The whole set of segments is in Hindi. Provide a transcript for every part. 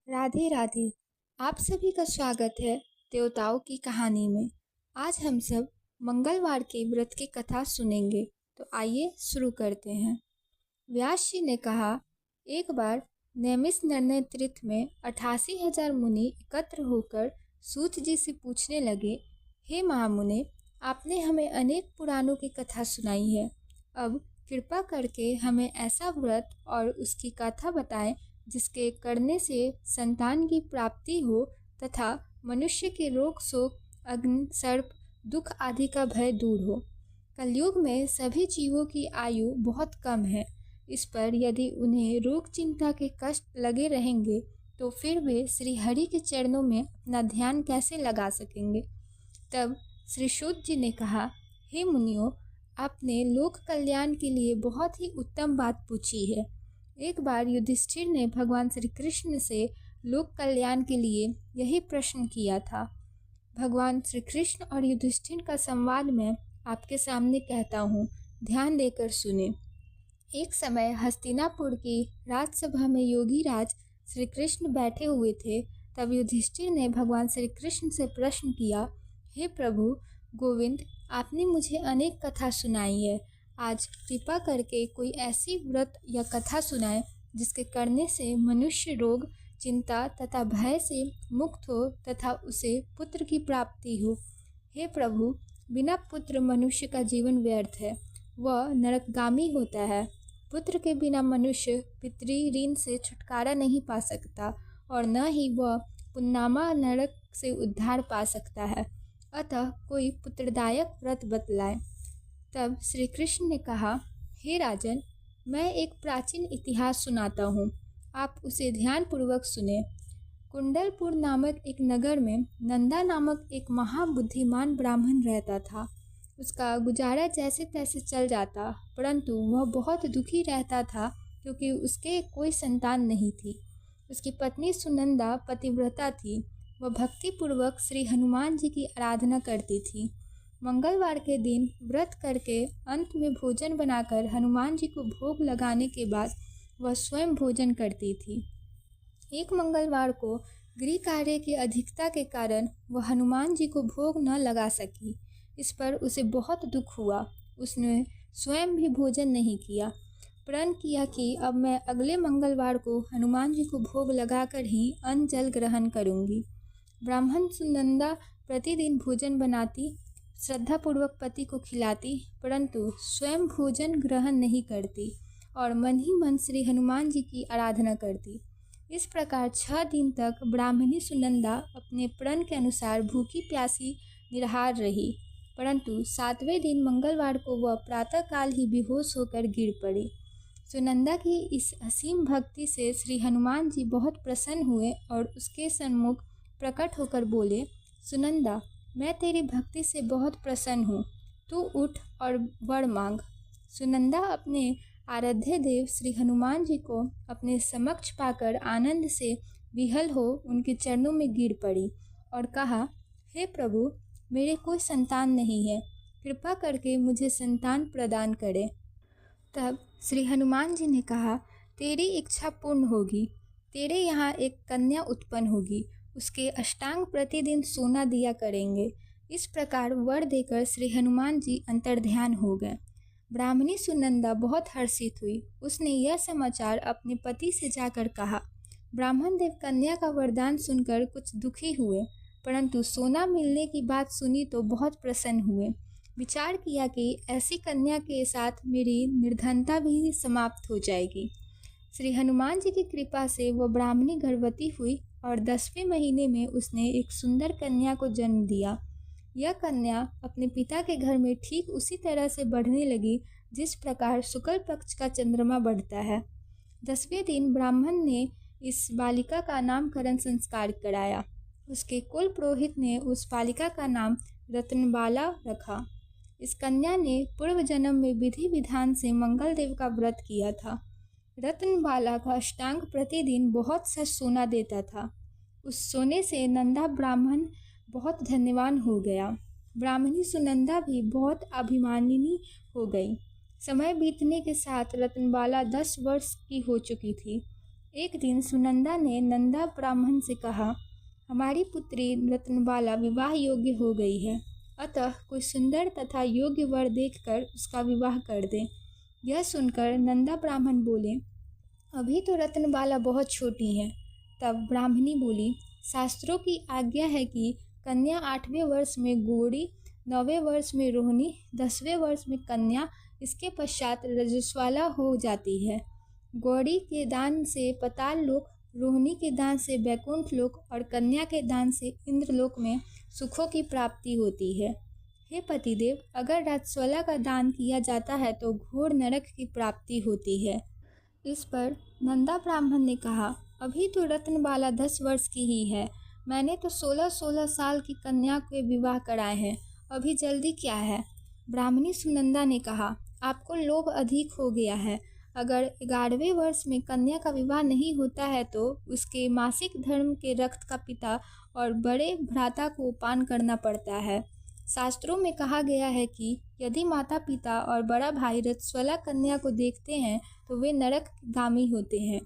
राधे राधे। आप सभी का स्वागत है देवताओं की कहानी में। आज हम सब मंगलवार के व्रत की कथा सुनेंगे। तो आइए शुरू करते हैं। व्यास जी ने कहा, एक बार नैमिष निर्णय तीर्थ में 88,000 मुनि एकत्र होकर सूत जी से पूछने लगे, हे महामुने, आपने हमें अनेक पुराणों की कथा सुनाई है। अब कृपा करके हमें ऐसा व्रत और उसकी कथा बताएं जिसके करने से संतान की प्राप्ति हो तथा मनुष्य के रोग शोक अग्नि सर्प दुख आदि का भय दूर हो। कलयुग में सभी जीवों की आयु बहुत कम है। इस पर यदि उन्हें रोग चिंता के कष्ट लगे रहेंगे तो फिर वे श्री हरि के चरणों में अपना ध्यान कैसे लगा सकेंगे। तब श्री शुद्ध जी ने कहा, हे मुनियों, आपने लोक कल्याण के लिए बहुत ही उत्तम बात पूछी है। एक बार युधिष्ठिर ने भगवान श्री कृष्ण से लोक कल्याण के लिए यही प्रश्न किया था। भगवान श्री कृष्ण और युधिष्ठिर का संवाद मैं आपके सामने कहता हूँ, ध्यान देकर सुने। एक समय हस्तिनापुर की राजसभा में योगी राज श्री कृष्ण बैठे हुए थे। तब युधिष्ठिर ने भगवान श्री कृष्ण से प्रश्न किया, हे प्रभु गोविंद, आपने मुझे अनेक कथा सुनाई है। आज कृपा करके कोई ऐसी व्रत या कथा सुनाए जिसके करने से मनुष्य रोग चिंता तथा भय से मुक्त हो तथा उसे पुत्र की प्राप्ति हो। हे प्रभु, बिना पुत्र मनुष्य का जीवन व्यर्थ है, वह नरकगामी होता है। पुत्र के बिना मनुष्य पितृ ऋण से छुटकारा नहीं पा सकता और न ही वह पुन्नामा नरक से उद्धार पा सकता है। अतः कोई पुत्रदायक व्रत बतलाए। तब श्री कृष्ण ने कहा, हे राजन, मैं एक प्राचीन इतिहास सुनाता हूँ, आप उसे ध्यानपूर्वक सुने। कुंडलपुर नामक एक नगर में नंदा नामक एक महाबुद्धिमान ब्राह्मण रहता था। उसका गुजारा जैसे तैसे चल जाता, परंतु वह बहुत दुखी रहता था क्योंकि उसके कोई संतान नहीं थी। उसकी पत्नी सुनंदा पतिव्रता थी। वह भक्तिपूर्वक श्री हनुमान जी की आराधना करती थी। मंगलवार के दिन व्रत करके अंत में भोजन बनाकर हनुमान जी को भोग लगाने के बाद वह स्वयं भोजन करती थी। एक मंगलवार को गृह कार्य की अधिकता के कारण वह हनुमान जी को भोग न लगा सकी। इस पर उसे बहुत दुख हुआ। उसने स्वयं भी भोजन नहीं किया। प्रण किया कि अब मैं अगले मंगलवार को हनुमान जी को भोग लगाकर ही अन्न जल ग्रहण करूंगी। ब्राह्मण सुनंदा प्रतिदिन भोजन बनाती, श्रद्धापूर्वक पति को खिलाती, परंतु स्वयं भोजन ग्रहण नहीं करती और मन ही मन श्री हनुमान जी की आराधना करती। इस प्रकार 6 दिन तक ब्राह्मणी सुनंदा अपने प्रण के अनुसार भूखी प्यासी निराहार रही, परंतु 7वें दिन मंगलवार को वह प्रातःकाल ही बेहोश होकर गिर पड़ी। सुनंदा की इस असीम भक्ति से श्री हनुमान जी बहुत प्रसन्न हुए और उसके सन्मुख प्रकट होकर बोले, सुनंदा, मैं तेरी भक्ति से बहुत प्रसन्न हूँ, तू उठ और वर मांग। सुनंदा अपने आराध्य देव श्री हनुमान जी को अपने समक्ष पाकर आनंद से विहल हो उनके चरणों में गिर पड़ी और कहा, हे प्रभु, मेरे कोई संतान नहीं है, कृपा करके मुझे संतान प्रदान करें। तब श्री हनुमान जी ने कहा, तेरी इच्छा पूर्ण होगी। तेरे यहाँ एक कन्या उत्पन्न होगी, उसके अष्टांग प्रतिदिन सोना दिया करेंगे। इस प्रकार वर देकर श्री हनुमान जी अंतर्ध्यान हो गए। ब्राह्मणी सुनंदा बहुत हर्षित हुई। उसने यह समाचार अपने पति से जाकर कहा। ब्राह्मण देव कन्या का वरदान सुनकर कुछ दुखी हुए, परंतु सोना मिलने की बात सुनी तो बहुत प्रसन्न हुए। विचार किया कि ऐसी कन्या के साथ मेरी निर्धनता भी समाप्त हो जाएगी। श्री हनुमान जी की कृपा से वह ब्राह्मणी गर्भवती हुई और 10वें महीने में उसने एक सुंदर कन्या को जन्म दिया। यह कन्या अपने पिता के घर में ठीक उसी तरह से बढ़ने लगी जिस प्रकार शुक्ल पक्ष का चंद्रमा बढ़ता है। 10वें दिन ब्राह्मण ने इस बालिका का नामकरण संस्कार कराया। उसके कुल पुरोहित ने उस बालिका का नाम रत्नबाला रखा। इस कन्या ने पूर्व जन्म में विधि विधान से मंगल देव का व्रत किया था। रत्नबाला का अष्टांग प्रतिदिन बहुत सा सोना देता था। उस सोने से नंदा ब्राह्मण बहुत धन्यवान हो गया। ब्राह्मणी सुनंदा भी बहुत अभिमानिनी हो गई। समय बीतने के साथ रत्नबाला 10 वर्ष की हो चुकी थी। एक दिन सुनंदा ने नंदा ब्राह्मण से कहा, हमारी पुत्री रत्नबाला विवाह योग्य हो गई है, अतः कोई सुंदर तथा योग्य वर देखकर उसका विवाह कर दें। यह सुनकर नंदा ब्राह्मण बोले, अभी तो रत्नबाला बहुत छोटी है। तब ब्राह्मणी बोली, शास्त्रों की आज्ञा है कि कन्या 8वें वर्ष में गौड़ी, 9वें वर्ष में रोहिणी, 10वें वर्ष में कन्या, इसके पश्चात रजस्वाला हो जाती है। गौड़ी के दान से पाताल लोक, रोहिणी के दान से बैकुंठ लोक और कन्या के दान से इंद्रलोक में सुखों की प्राप्ति होती है। हे पतिदेव, अगर रजस्वला का दान किया जाता है तो घोर नरक की प्राप्ति होती है। इस पर नंदा ब्राह्मण ने कहा, अभी तो रत्नबाला 10 वर्ष की ही है। मैंने तो 16-16 साल की कन्या के विवाह कराए हैं, अभी जल्दी क्या है। ब्राह्मणी सुनंदा ने कहा, आपको लोभ अधिक हो गया है। अगर 11वें वर्ष में कन्या का विवाह नहीं होता है तो उसके मासिक धर्म के रक्त का पिता और बड़े भ्राता को पान करना पड़ता है। शास्त्रों में कहा गया है कि यदि माता पिता और बड़ा भाई रजस्वला कन्या को देखते हैं तो वे नरकगामी होते हैं।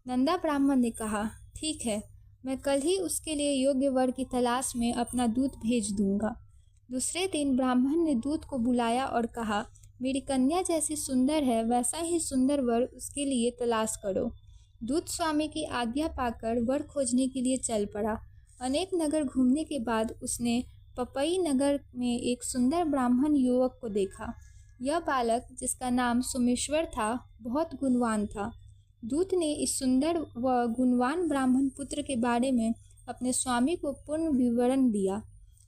नंदा ब्राह्मण ने कहा, ठीक है, मैं कल ही उसके लिए योग्य वर की तलाश में अपना दूत भेज दूंगा। दूसरे दिन ब्राह्मण ने दूत को बुलाया और कहा, मेरी कन्या जैसी सुंदर है वैसा ही सुंदर वर उसके लिए तलाश करो। दूत स्वामी की आज्ञा पाकर वर खोजने के लिए चल पड़ा। अनेक नगर घूमने के बाद उसने पपई नगर में एक सुंदर ब्राह्मण युवक को देखा। यह बालक, जिसका नाम सोमेश्वर था, बहुत गुणवान था। दूत ने इस सुंदर व गुणवान ब्राह्मण पुत्र के बारे में अपने स्वामी को पूर्ण विवरण दिया।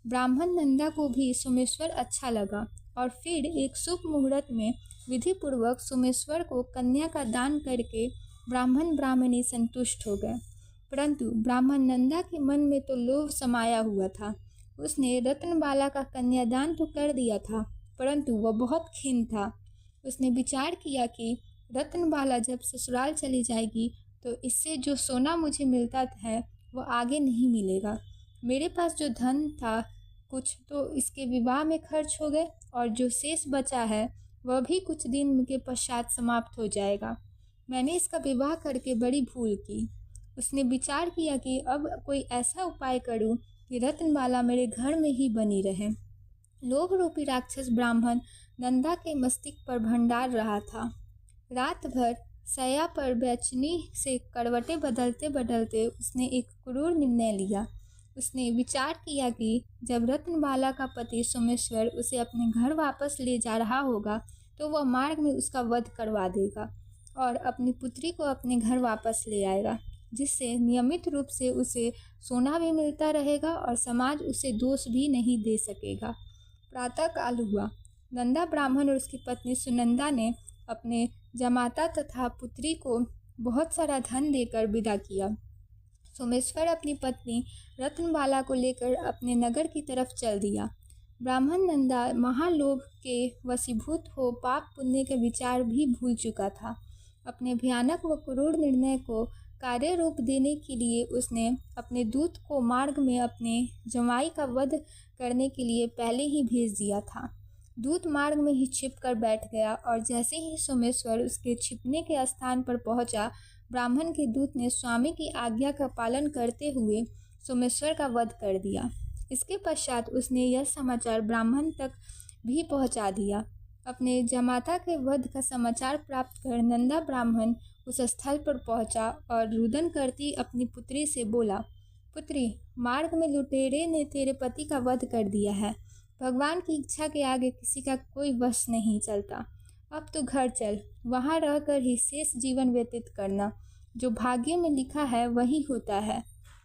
ब्राह्मण नंदा को भी सोमेश्वर अच्छा लगा और फिर एक शुभ मुहूर्त में विधि पूर्वक सोमेश्वर को कन्या का दान करके ब्राह्मण ब्राह्मणी संतुष्ट हो गए। परंतु ब्राह्मण नंदा के मन में तो लोभ समाया हुआ था। उसने रत्नबाला का कन्यादान तो कर दिया था, परंतु वह बहुत खिन्न था। उसने विचार किया कि रत्नबाला जब ससुराल चली जाएगी तो इससे जो सोना मुझे मिलता है वह आगे नहीं मिलेगा। मेरे पास जो धन था कुछ तो इसके विवाह में खर्च हो गए और जो शेष बचा है वह भी कुछ दिन के पश्चात समाप्त हो जाएगा। मैंने इसका विवाह करके बड़ी भूल की। उसने विचार किया कि अब कोई ऐसा उपाय करूं कि रत्नबाला मेरे घर में ही बनी रहे। लोभ रूपी राक्षस ब्राह्मण नंदा के मस्तिष्क पर भंडार रहा था। रात भर शैया पर बेचैनी से करवटें बदलते बदलते उसने एक क्रूर निर्णय लिया। उसने विचार किया कि जब रत्नबाला का पति सोमेश्वर उसे अपने घर वापस ले जा रहा होगा तो वह मार्ग में उसका वध करवा देगा और अपनी पुत्री को अपने घर वापस ले आएगा, जिससे नियमित रूप से उसे सोना भी मिलता रहेगा और समाज उसे दोष भी नहीं दे सकेगा। प्रातः काल हुआ। नंदा ब्राह्मण और उसकी पत्नी सुनंदा ने अपने जमाता तथा पुत्री को बहुत सारा धन देकर विदा किया। सोमेश्वर अपनी पत्नी रत्नबाला को लेकर अपने नगर की तरफ चल दिया। ब्राह्मण नंदा महालोभ के वशीभूत हो पाप पुण्य के विचार भी भूल चुका था। अपने भयानक व क्रूर निर्णय को कार्य रूप देने के लिए उसने अपने दूत को मार्ग में अपने जमाई का वध करने के लिए पहले ही भेज दिया था। दूत मार्ग में ही छिप कर बैठ गया और जैसे ही सोमेश्वर उसके छिपने के स्थान पर पहुंचा, ब्राह्मण के दूत ने स्वामी की आज्ञा का पालन करते हुए सोमेश्वर का वध कर दिया। इसके पश्चात उसने यह समाचार ब्राह्मण तक भी पहुंचा दिया। अपने जमाता के वध का समाचार प्राप्त कर नंदा ब्राह्मण उस स्थल पर पहुंचा और रुदन करती अपनी पुत्री से बोला, पुत्री, मार्ग में लुटेरे ने तेरे पति का वध कर दिया है। भगवान की इच्छा के आगे किसी का कोई वश नहीं चलता। अब तो घर चल, वहाँ रहकर ही शेष जीवन व्यतीत करना। जो भाग्य में लिखा है वही होता है।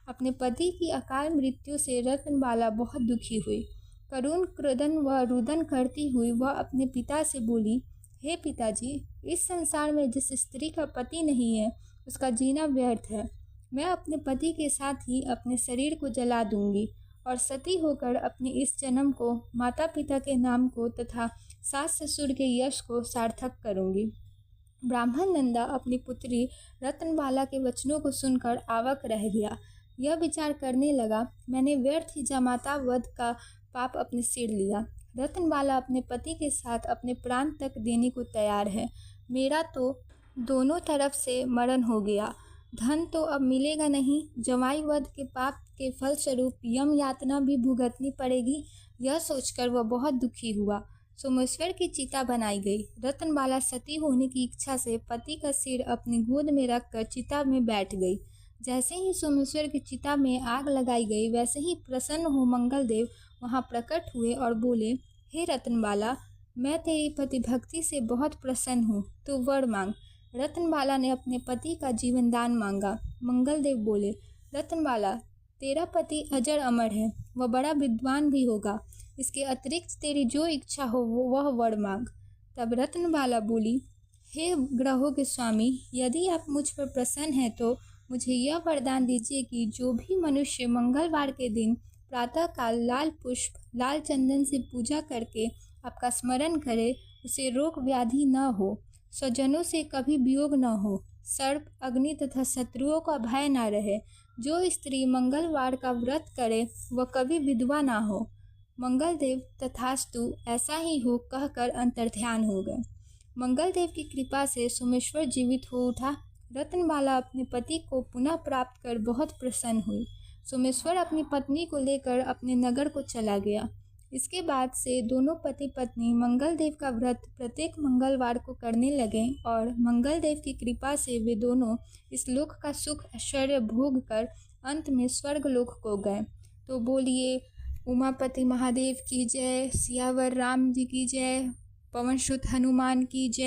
अपने पति की अकाल मृत्यु से रत्नबाला बहुत दुखी हुई। करुण क्रोधन व रुदन करती हुई वह अपने पिता से बोली, हे पिताजी, इस संसार में जिस स्त्री का पति नहीं है उसका जीना व्यर्थ है। मैं अपने पति के साथ ही अपने शरीर को जला दूंगी और सती होकर अपने इस जन्म को, माता पिता के नाम को तथा सास ससुर के यश को सार्थक करूंगी। ब्राह्मण नंदा अपनी पुत्री रत्नबाला के वचनों को सुनकर आवाक रह गया। यह विचार करने लगा, मैंने व्यर्थ ही जमाता वध का पाप अपने सिर लिया। रत्नबाला अपने पति के साथ अपने प्राण तक देने को तैयार है। मेरा तो दोनों तरफ से मरण हो गया। धन तो अब मिलेगा नहीं, जमाई वध के पाप के फलस्वरूप यम यातना भी भुगतनी पड़ेगी। यह सोचकर वह बहुत दुखी हुआ। सोमेश्वर की चिता बनाई गई। रत्नबाला सती होने की इच्छा से पति का सिर अपनी गोद में रखकर चिता में बैठ गई। जैसे ही सोमेश्वर की चिता में आग लगाई गई, वैसे ही प्रसन्न हो मंगलदेव वहां प्रकट हुए और बोले, हे रत्नबाला, मैं तेरी पति भक्ति से बहुत प्रसन्न हूँ, तू वर मांग। रत्नबाला ने अपने पति का जीवन दान मांगा। मंगलदेव बोले, रत्नबाला, तेरा पति अजर अमर है, वह बड़ा विद्वान भी होगा। इसके अतिरिक्त तेरी जो इच्छा हो वह वर मांग। तब रत्नबाला बोली, हे ग्रहों के स्वामी, यदि आप मुझ पर प्रसन्न हैं तो मुझे यह वरदान दीजिए कि जो भी मनुष्य मंगलवार के दिन प्रातःकाल लाल पुष्प लाल चंदन से पूजा करके आपका स्मरण करे, उसे रोग व्याधि न हो, स्वजनों से कभी वियोग न हो, सर्प अग्नि तथा शत्रुओं का भय न रहे। जो स्त्री मंगलवार का व्रत करे वह कभी विधवा ना हो। मंगलदेव तथास्तु, ऐसा ही हो कहकर अंतर्ध्यान हो गए। मंगलदेव की कृपा से सोमेश्वर जीवित हो उठा। रत्नबाला अपने पति को पुनः प्राप्त कर बहुत प्रसन्न हुई। सोमेश्वर अपनी पत्नी को लेकर अपने नगर को चला गया। इसके बाद से दोनों पति पत्नी मंगलदेव का व्रत प्रत्येक मंगलवार को करने लगे और मंगलदेव की कृपा से वे दोनों इस लोक का सुख ऐश्वर्य भोग कर अंत में स्वर्गलोक को गए। तो बोलिए उमापति महादेव की जय, सियावर राम जी की जय, पवन सुत हनुमान की जय।